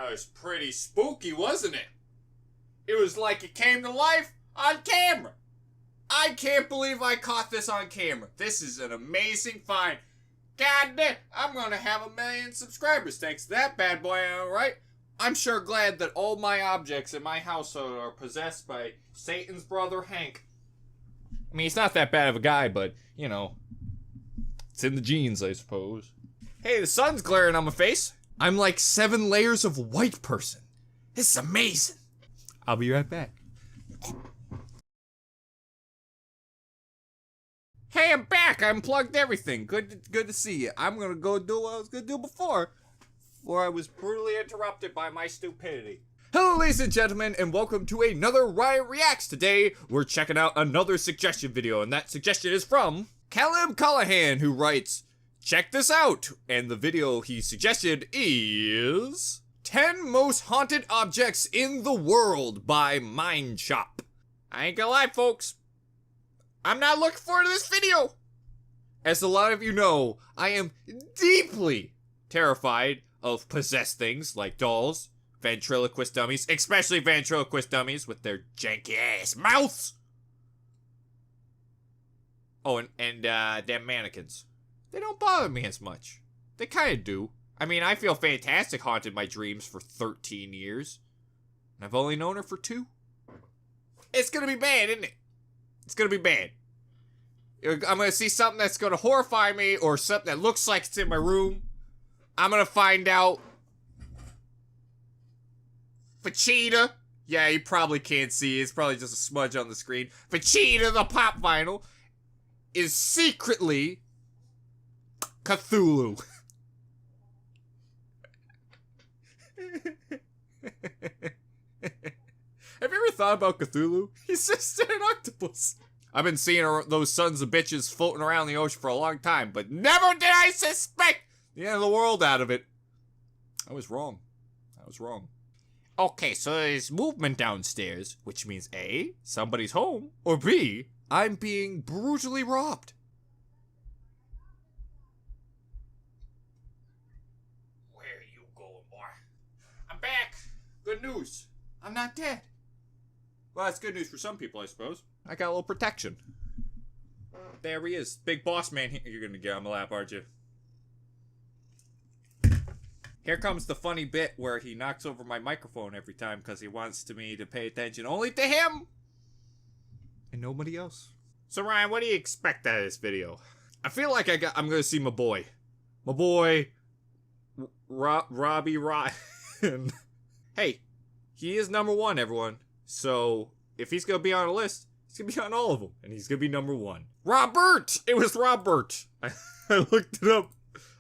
That was pretty spooky, wasn't it? It was like it came to life on camera. I can't believe I caught this on camera. This is an amazing find. God damn, I'm gonna have 1 million subscribers thanks to that bad boy, alright? I'm sure glad that all my objects in my household are possessed by Satan's brother Hank. I mean, he's not that bad of a guy, but, you know, it's in the genes, I suppose. Hey, the sun's glaring on my face. I'm like 7 layers of white person. This is amazing. I'll be right back. Hey, I'm back. I unplugged everything. Good to see you. I'm gonna go do what I was gonna do before I was brutally interrupted by my stupidity. Hello, ladies and gentlemen, and welcome to another Ryan Reacts. Today, we're checking out another suggestion video, and that suggestion is from Caleb Callahan, who writes, check this out. And the video he suggested is 10 Most Haunted Objects in the World by Mind Shop. I ain't gonna lie, folks. I'm not looking forward to this video. As a lot of you know, I am deeply terrified of possessed things like dolls, ventriloquist dummies, especially ventriloquist dummies with their janky ass mouths. Oh, and damn mannequins. They don't bother me as much. They kind of do. I mean, I feel Fantastic haunted my dreams for 13 years. And I've only known her for 2. It's gonna be bad, isn't it? It's gonna be bad. I'm gonna see something that's gonna horrify me, or something that looks like it's in my room. I'm gonna find out. Vegeta. Yeah, you probably can't see. It's probably just a smudge on the screen. Vegeta, the pop vinyl, is secretly Cthulhu. Have you ever thought about Cthulhu? He's just an octopus. I've been seeing those sons of bitches floating around the ocean for a long time, but never did I suspect the end of the world out of it. I was wrong. I was wrong. Okay, so there's movement downstairs, which means A, somebody's home, or B, I'm being brutally robbed. Where are you going, boy? I'm back. Good news. I'm not dead. Well, that's good news for some people, I suppose. I got a little protection. There he is. Big boss man. You're gonna get on my lap, aren't you? Here comes the funny bit where he knocks over my microphone every time because he wants me to pay attention only to him and nobody else. So Ryan, what do you expect out of this video? I feel like I'm gonna see my boy. My boy, Robbie Ryan. Hey, he is #1, everyone. So if he's gonna be on a list, he's gonna be on all of them, and he's gonna be #1. Robert! It was Robert. I looked it up.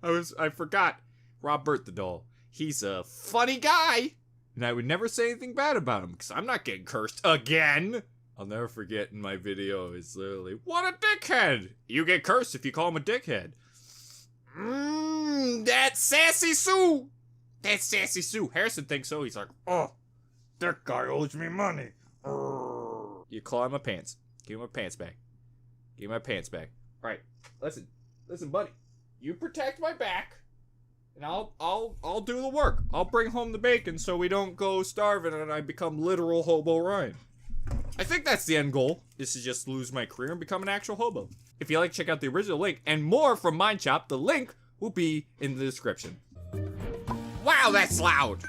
I forgot. Robert the doll. He's a funny guy, and I would never say anything bad about him because I'm not getting cursed again. I'll never forget in my video is literally, what a dickhead! You get cursed if you call him a dickhead. That's Sassy Sue. That's Sassy Sue. Harrison thinks so. He's like, oh, that guy owes me money. You claw my pants. Give me my pants back. Give me my pants back. All right, listen, buddy. You protect my back, and I'll do the work. I'll bring home the bacon so we don't go starving and I become literal hobo Ryan. I think that's the end goal, is to just lose my career and become an actual hobo. If you like, check out the original link and more from Mind Shop. The link will be in the description. Wow, that's loud.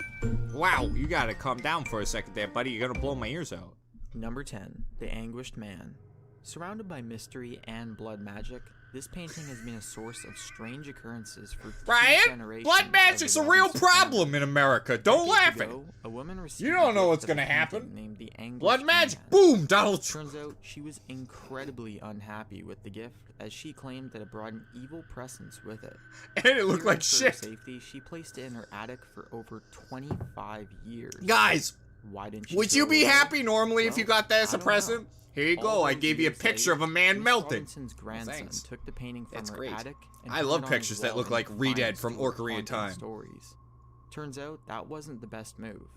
Wow, you gotta calm down for a second there, buddy. You're gonna blow my ears out. Number 10, The Anguished Man. Surrounded by mystery and blood magic, this painting has been a source of strange occurrences for Ryan, blood magic's a real problem in America. Don't laugh at it. A woman received you don't know what's gonna happen. Named the Anguished blood magic, Man. boom, Donald Trump. Turns out she was incredibly unhappy with the gift, as she claimed that it brought an evil presence with it. And it looked like shit. For safety, she placed it in her attic for over 25 years. Guys, why didn't she? would you be happy normally if you got that as a present? Here you go. I gave you a picture of a man melting. Robinson's grandson took the painting from her attic and I love pictures that look like Redhead from Ocarina of Time. Stories. Turns out that wasn't the best move.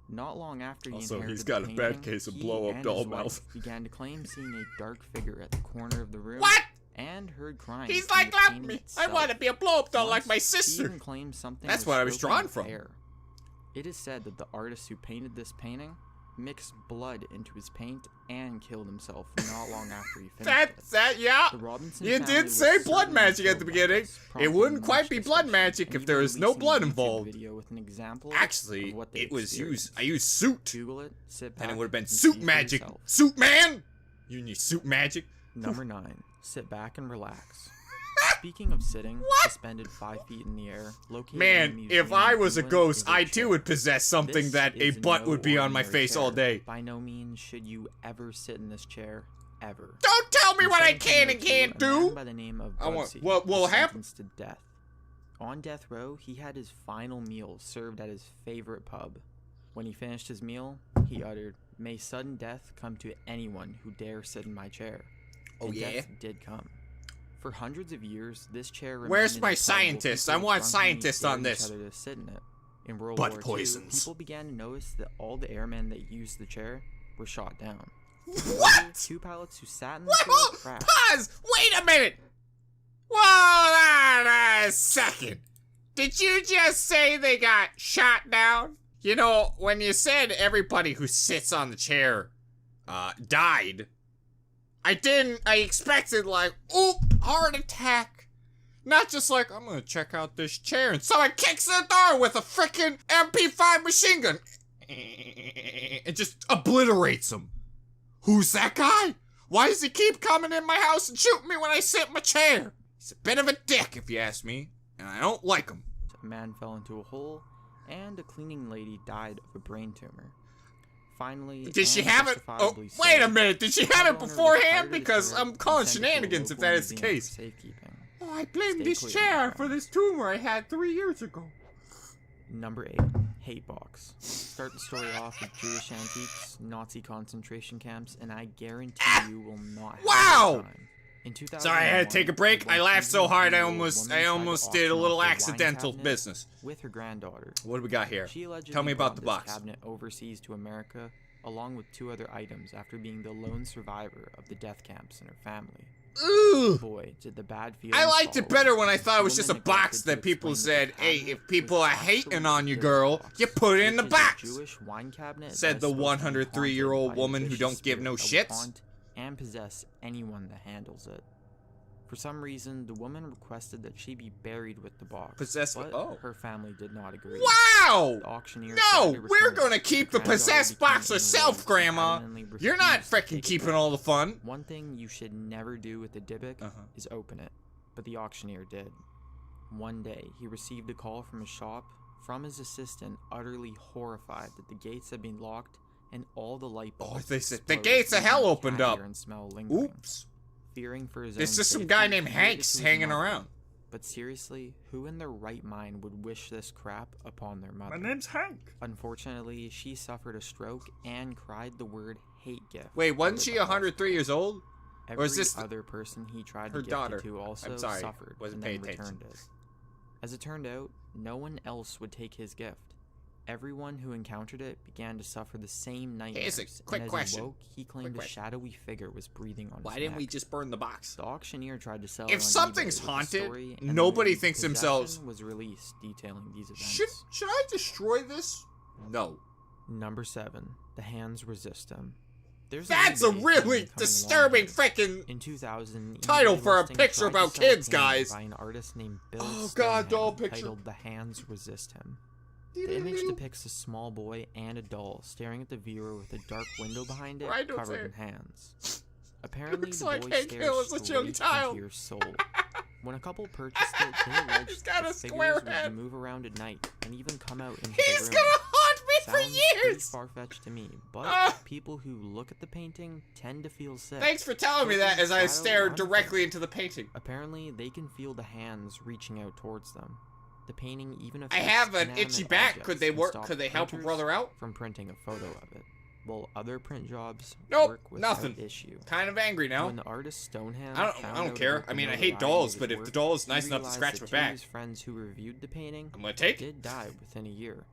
Not long after he also, inherited he's got the a painting, bad case of he blow-up and doll his wife mouth. began to claim seeing a dark figure at the corner of the room. What? And heard crying. He's like, love me. I want to be a blow-up doll like my sister. He even claimed something. That's what I was drawn from. It is said that the artist who painted this painting mixed blood into his paint and killed himself not long after he finished it. Yeah. The Robinson You family did was say blood certainly magic at killed the by beginning. this, It prompting wouldn't much quite be blood discussion, magic and if even there was no releasing a blood YouTube involved. video with an example Actually, of what they it was experienced. I used suit. Google it, sit back, And it would have been and suit see for magic. yourself. Suit man! You need suit magic? Number 9. Sit back and relax. Speaking of sitting, suspended 5 feet in the air, located in Man, a museum if I in was a England, ghost, is a I chair. too would possess something This that a is butt no would be on my ordinary face all chair. day. By no means should you ever sit in this chair, ever. Don't tell me In what I can and 1702, can't a man do! by the name of I want- Bugsy what will was happen? sentenced to death. On death row, he had his final meal served at his favorite pub. When he finished his meal, he uttered, "May sudden death come to anyone who dare sit in my chair." Oh, And yeah? death did come. For hundreds of years, this chair remained Where's in my a pub while scientist? I people want drunkenly scientists on dared each this. other to sit in it. In World Butt War poisons. II, people began to notice that all the airmen that used the chair were shot down. What? However, 2 pilots who sat in the chair Whoa! crashed. Pause! Wait a minute! Hold on a second. Did you just say they got shot down? You know, when you said everybody who sits on the chair, died, I expected like, oop, heart attack. Not just like, I'm gonna check out this chair and someone kicks the door with a frickin' MP5 machine gun. It just obliterates him. Who's that guy? Why does he keep coming in my house and shooting me when I sit in my chair? He's a bit of a dick, if you ask me, and I don't like him. A man fell into a hole, and a cleaning lady died of a brain tumor. Finally, Did she and have it? Oh, justifiably wait a so, minute. Did she the have pub it owner beforehand? retired his Because spirit I'm and calling sent it to a shenanigans if local that is the museum for case. safekeeping. Oh, I blame Stay this clear, chair my for friend. this tumor I had 3 years ago. Number 8. Hate box. Start the story off with Jewish antiques, Nazi concentration camps, and I guarantee you will not have Wow! a good time. In 2001, Sorry, I had to take a break. I laughed so hard I almost did a little accidental cabinet business. with her granddaughter. What do we got here? She allegedly Tell me about the brought this box. cabinet overseas to America, along with 2 other items after being the lone survivor of the death camps in her family. Ooh. Boy, did the bad feelings I liked it follow. better when I thought it The was just a woman box neglected to that people explain said, that the hey, cabinet if people was are hating actually on you, a girl, box, you put it in the which is a box. Jewish wine cabinet Said that the is supposed to be 103-year-old haunted by a woman who vicious don't give spirit no that will shits. haunt and possess anyone that handles it. For some reason, the woman requested that she be buried with the box, Possessed with- but oh. her family did not agree. Wow! The auctioneer No, tried to we're return gonna it, keep but the granddaughter possessed became box herself, enraged and Grandma. adamantly You're not refused to frickin' take it keeping back. all the fun. One thing you should never do with a Dybbuk is open it, but the auctioneer did. One day, he received a call from his shop from his assistant, utterly horrified that the gates had been locked and all the light bulbs. Oh, they said the exploded, gates of leaving hell the opened cat up. hair and smell lingering. Oops. Fearing for his There's own just some safety, guy named he gave it Hanks to his hanging mother. around. But seriously, who in their right mind would wish this crap upon their mother? name's Hank. Unfortunately, she suffered a stroke and cried the word hate gift. Wait, wasn't out she of the 103 years old? Every Or is this other person he tried her to gift daughter? it to also I'm sorry, suffered wasn't and then paying attention. returned it. As it turned out, no one else would take his gift. Everyone who encountered it began to suffer the same nightmares. Here's a quick and as question. He woke, he claimed Quick a shadowy figure was breathing on Why his didn't we neck. just burn the box? The auctioneer tried to sell it If on something's eBay with the haunted, story, and the nobody movie thinks Possession themselves, was released detailing these events. Should I destroy this? No. Number 7. The hands resist him. There's That's a new day really coming along disturbing here. frickin' In 2000, title eBay for a listing picture tried to about sell a kids, painting guys. By an artist named Bill Oh, God, Stoneham doll picture. titled "The Hands Resist Him." The image depicts a small boy and a doll staring at the viewer with a dark window behind it, Why don't covered say in hands. Apparently, Looks the like boy Hank Hill is a stares young straight child. into your soul. When a couple purchased it, they alleged He's got that a the square figures head. would move around at night and even come out into He's the room. gonna haunt me for Sounds pretty years! far-fetched to me, but Ah. people who look at the painting tend to feel sick. Thanks for telling me that as I Shadow stared unfixed. directly into the painting. Apparently, they can feel the hands reaching out towards them. The painting even I affects have an inanimate itchy back. objects Could they and work? stops Could they help a printers brother out? from printing a photo of it, while other print jobs Nope, work without nothing. issue. Kind of angry now. When the artist Stoneham I found don't out care. about I the mean, I hate notoriety dolls, of but his if the work, doll is he nice enough to realized scratch that my 2 of back, his friends who reviewed the painting I'm gonna take it. did die within a year.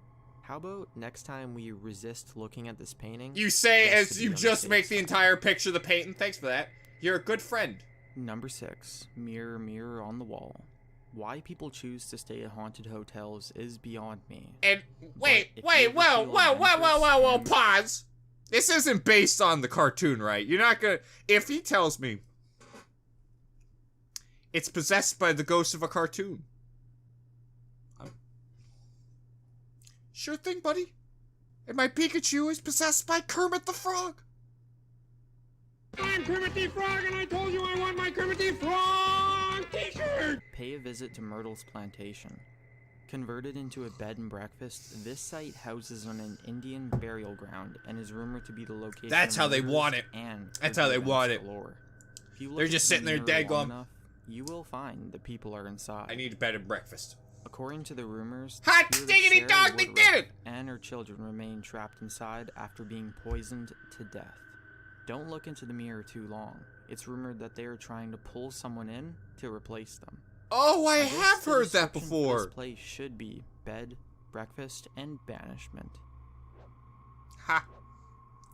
How about next time we resist looking at this painting? You say just to as be you on the just safe make the side? entire picture of the painting. Thanks for that. You're a good friend. Number 6. Mirror, mirror on the wall. Why people choose to stay at haunted hotels is beyond me. And wait, if whoa, you whoa, feel whoa, whoa, whoa, whoa, whoa, adventurous pause. This isn't based on the cartoon, right? You're not gonna, if he tells me it's possessed by the ghost of a cartoon. Sure thing, buddy. And my Pikachu is possessed by Kermit the Frog. I'm Kermit the Frog, and I told you I want my Kermit the Frog t-shirt! Pay a visit to Myrtle's plantation. Converted into a bed and breakfast, this site houses on an Indian burial ground and is rumored to be the location That's of how they murders want it. And That's how they events want it. galore. If you look They're just into sitting there the mirror dead long going, enough, you will find the people are inside. I need a bed and breakfast. According to the rumors, Hot the spirit of diggity Sarah dog, they Woodruff did it! and her children remain trapped inside after being poisoned to death. Don't look into the mirror too long. It's rumored that they are trying to pull someone in to replace them. Oh, I guess have the heard that description for before. This place should be bed, breakfast, and banishment. Ha.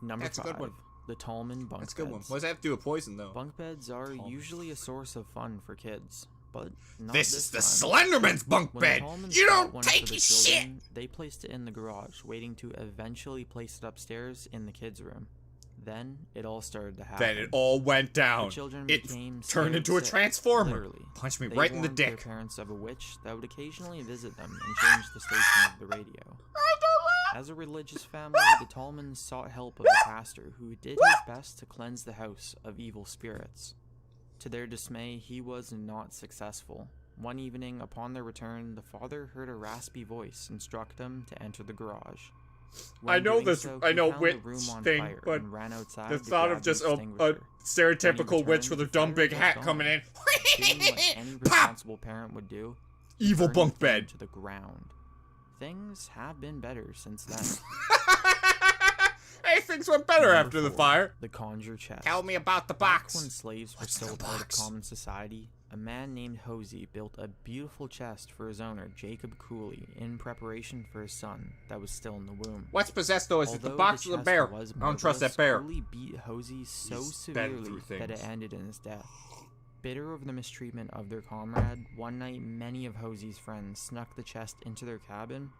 Number That's a 5, good one. the Tollman bunk That's a good one. beds. What does that have to do with poison, though? Bunk beds are usually a source of fun for kids, but not This is the time. Slenderman's bunk When bed. the Tollmans You bought don't one take for the his shit. children, they placed it in the garage, waiting to eventually place it upstairs in the kids' room. Then it all started to happen. Then it all went down. The children It became turned scared into a sick, transformer. literally. Punch me They right in the warned their dick. parents of a witch that would occasionally visit them and change the station of the radio. As a religious family, the Tollmans sought help of a pastor who did his best to cleanse the house of evil spirits. To their dismay, he was not successful. One evening, upon their return, the father heard a raspy voice instruct them to enter the garage. When I know doing this. so, I he know found witch the room on thing, fire but and ran outside the to thought grab of just the a extinguisher. stereotypical witch returned, with a the dumb fire big was hat gone. coming in. Doing what any Pop! responsible parent would do, Evil burned bunk the thing bed. to the ground. Things have been better since then. Hey, things went better Number after the 4, fire. The Conjuring Chest. Tell me about the Back box. when slaves were What's still in a the part of box? common society, a man named Hosey built a beautiful chest for his owner, Jacob Cooley, in preparation for his son that was still in the womb. What's possessed though? Is it the Although box or the chest bear? was I don't trust that marvelous, bear. Cooley beat Hosey so He's been severely through that it things. ended in his death. Bitter over the mistreatment of their comrade, one night many of Hosey's friends snuck the chest into their cabin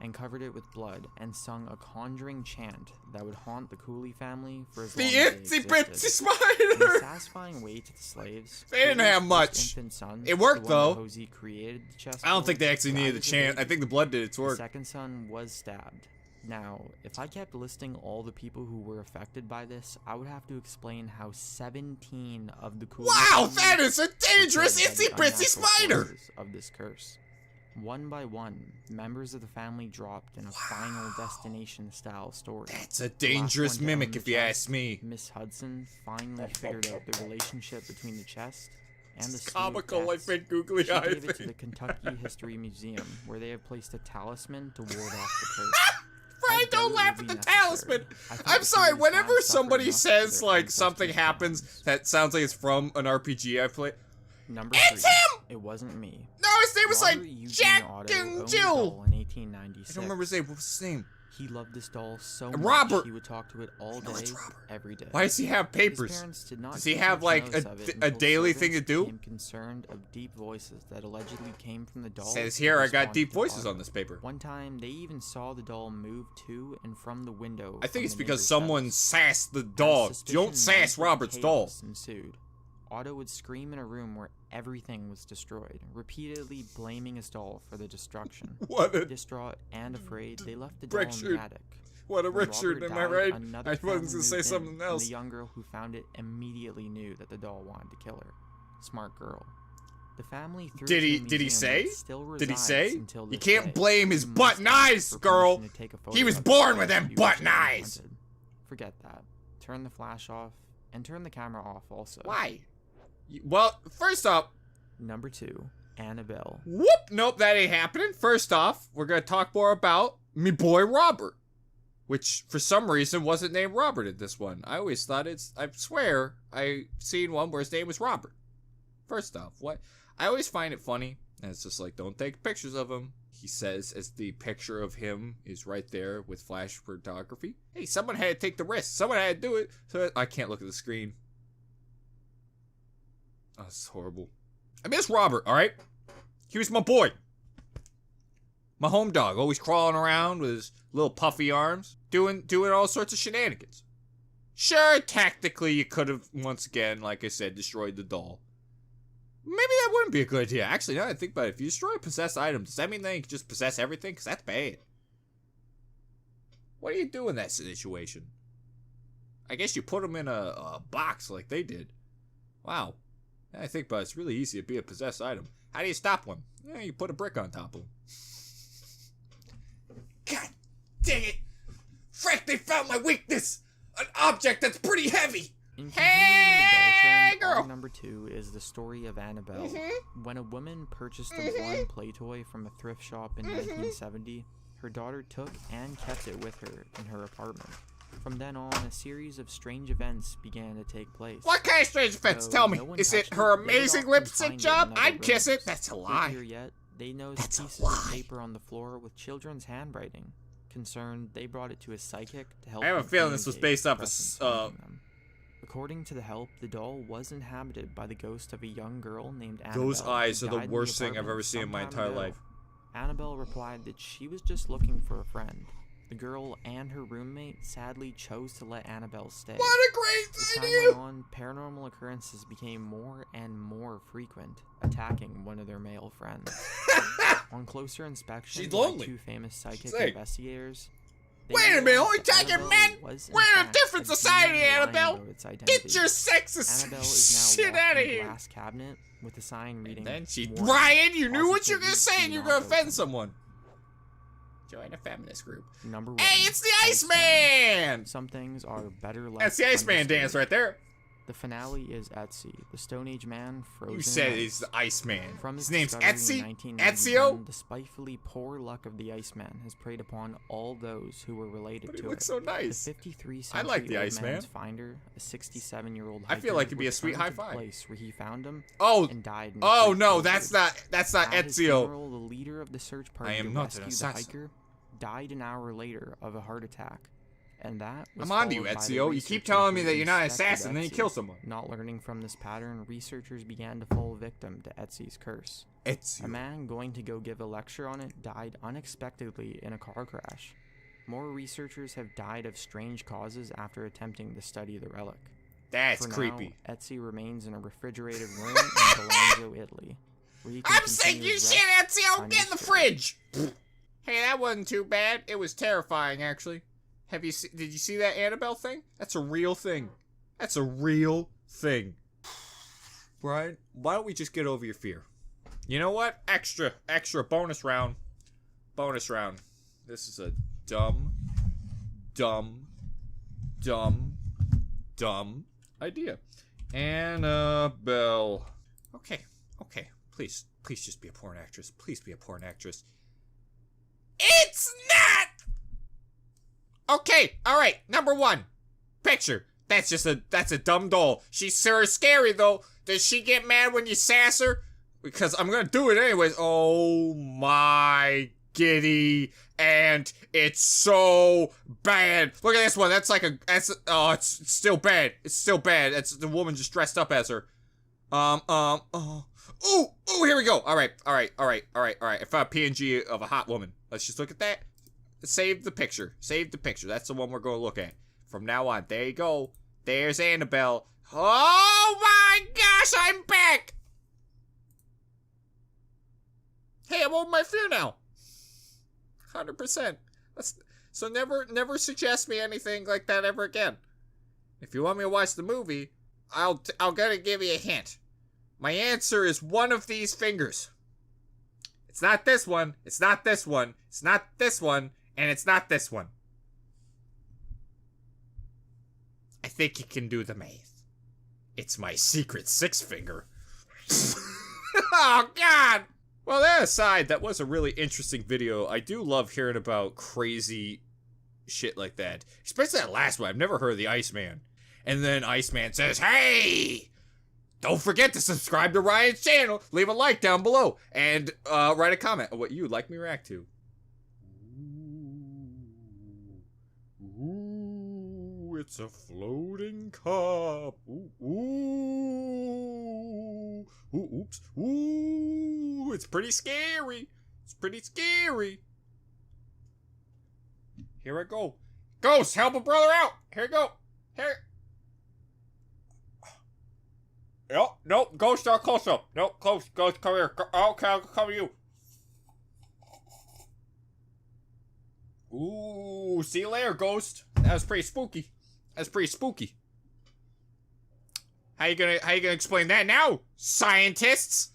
and covered it with blood and sung a conjuring chant that would haunt the Cooley family for as The long as itsy they bitsy existed. In a spider. satisfying way to the slaves, They didn't Cooley's have first much. infant son, It worked, the one that though. Hosey created the chest I don't for, think they actually died needed the as a chant. I baby. think the blood did its The work. second son was stabbed. Now, if I kept listing all the people who were affected by this, I would have to explain how 17 of the Cooley Wow, family that is a were dangerous killed by itsy the bitsy unnatural spider. forces of this curse. One by one, members of the family dropped in a final destination style story. That's a The last dangerous one to mimic, own the if you chest, ask me. Miss Hudson finally figured out the relationship between the chest and the It's slew of comical, I deaths. think, googly She eyes. gave it to the Kentucky History Museum, where they have placed a talisman to ward off the curse. Brian, I don't doubt it laugh will at be the necessary. talisman. I think I'm the sorry, series whenever has suffered somebody enough for says, their like, something ancestors' happens bones. that sounds like it's from an RPG I play. Number It's 3. him! It wasn't me. No, his name was like Robert Eugene Jack Otto and owned a Jill. doll in I 1896. don't remember his name. What was his name? He loved this doll so Robert. much he would talk to it all No, it's day, Robert. every day. Why does he have His papers? parents did not Does he take have, much like, notice a- of it a until daily thing to servants do? became concerned of deep voices that allegedly came from the doll. Says that here, I got responded deep to voices Otto. on this paper. One time, they even saw the doll move to and from the window. I think from it's the because neighbor's someone house. sassed the As dog. suspicion Don't sass mounted, Robert's doll. chaos ensued. Otto would scream in a room where everything was destroyed, repeatedly blaming his doll for the destruction. What a Distraught and afraid, they left the doll in Richard. the attic. What a When Richard, Robert am I died, right? another I was family gonna say moved in, something and else. the young girl who found it immediately knew that the doll wanted to kill her. Smart girl. The family threw Did it to he- a did he museum where say? it still Did he resides say? until You this can't day. blame his You button must ask eyes, for girl. permission to take a He photo was of born the with them you button originally eyes. wanted. Forget that. Turn the flash off and turn the camera off also. Why? Well, first off, Number 2, Annabelle. whoop, nope, that ain't happening. First off, we're gonna talk more about me boy Robert, which for some reason wasn't named Robert in this one. I always thought I swear I seen one where his name was Robert. First off, what? I always find it funny, and it's just like, don't take pictures of him. He says as the picture of him is right there with flash photography. Hey, someone had to take the risk. Someone had to do it. So I can't look at the screen. Oh, this is horrible. I miss Robert, alright? He was my boy. My home dog, always crawling around with his little puffy arms, doing all sorts of shenanigans. Sure, tactically you could have, once again, like I said, destroyed the doll. Maybe that wouldn't be a good idea. Actually, now that I think about it, if you destroy a possessed item, does that mean they can just possess everything? Because that's bad. What do you do in that situation? I guess you put them in a box like they did. Wow. Now I think about it, it's really easy to be a possessed item. How do you stop one? Yeah, you put a brick on top of them. God dang it! Frick, they found my weakness! An object that's pretty heavy! Hey, girl! Number 2 is the story of Annabelle. When a woman purchased a worn play toy from a thrift shop in 1970, her daughter took and kept it with her in her apartment. From then on, a series of strange events began to take place. What kind of strange events? Tell me. Is it her amazing lipstick job? I'd kiss it. That's a lie. Yet, they noticed pieces of paper on the floor with children's handwriting. Concerned, they brought it to a psychic to help. I have a feeling this was based off of According to the help, the doll was inhabited by the ghost of a young girl named Annabelle. Those eyes are the worst thing I've ever seen in my entire life. Annabelle replied that she was just looking for a friend. The girl and her roommate sadly chose to let Annabelle stay. What a great As time idea! went on, paranormal occurrences became more and more frequent, attacking one of their male friends. On closer inspection by 2 famous psychic investigators, wait a minute, only talking men? We're in a different society, Annabelle! Get your sexist shit out of here! Glass cabinet with a sign reading, and then Ryan, you knew what you were gonna say and you're gonna offend someone. Join a feminist group. Number 1. Hey, it's the Iceman! Some things are better left. That's the Iceman dance right there. The finale is Etsy, the Stone Age man frozen. You said it's the Iceman. From his name's discovery Etsy? in Ezio? The spitefully poor luck of the Iceman has preyed upon all those who were related But to he it. looks so nice. The 53 I like the old Iceman. man's finder, a 67-year-old I feel like it'd be a sweet high five. Place where he found him Oh, and died in oh the no, street. that's not At his Ezio. funeral, the leader of the search party I am to not an rescue the assassin. hiker died an hour later of a heart attack. And that was I'm on to you, followed by the Ezio. You keep researchers telling me who that you're not an inspected assassin, then you Etsy. kill someone. Not learning from this pattern, researchers began to fall victim to Etsy's curse. A Ezio. man going to go give a lecture on it died unexpectedly in a car crash. More researchers have died of strange causes after attempting to study the relic. That's For creepy. Now, Etsy remains in a refrigerated room in Bologna, Italy. Where you can I'm sick continue you his shit, rest Ezio! on Get in the his fridge! Hey, that wasn't too bad. It was terrifying, actually. Did you see that Annabelle thing? That's a real thing. That's a real thing. Brian, why don't we just get over your fear? You know what? Extra bonus round. Bonus round. This is a dumb idea. Annabelle. Okay. Please just be a porn actress. Please be a porn actress. It's not! Okay, alright, number 1. Picture. That's a dumb doll. She's sure scary though. Does she get mad when you sass her? Because I'm gonna do it anyways. Oh my giddy. And it's so bad. Look at this one. It's still bad. It's still bad. It's the woman just dressed up as her. Ooh, here we go. Alright. I found a PNG of a hot woman. Let's just look at that. Save the picture. That's the one we're going to look at. From now on. There you go. There's Annabelle. Oh my gosh, I'm back! Hey, I'm over my fear now. 100%. So never suggest me anything like that ever again. If you want me to watch the movie, I'll gotta give you a hint. My answer is one of these fingers. It's not this one. It's not this one. It's not this one. And it's not this one. I think you can do the math. It's my secret 6 finger. Oh, God! Well, that aside, that was a really interesting video. I do love hearing about crazy shit like that. Especially that last one. I've never heard of the Iceman. And then Iceman says, hey! Don't forget to subscribe to Ryan's channel. Leave a like down below. And write a comment on what you'd like me to react to. Ooh, it's a floating cup. Ooh, ooh. Ooh, oops. Ooh, Ooh, it's pretty scary. It's pretty scary. Here I go. Ghost, help a brother out. Here I go. Here. Nope. Ghost, not close up. Nope, close. Ghost, come here. Okay, I'll come to you. Ooh, see you later, Ghost. That was pretty spooky. How you gonna explain that now, scientists?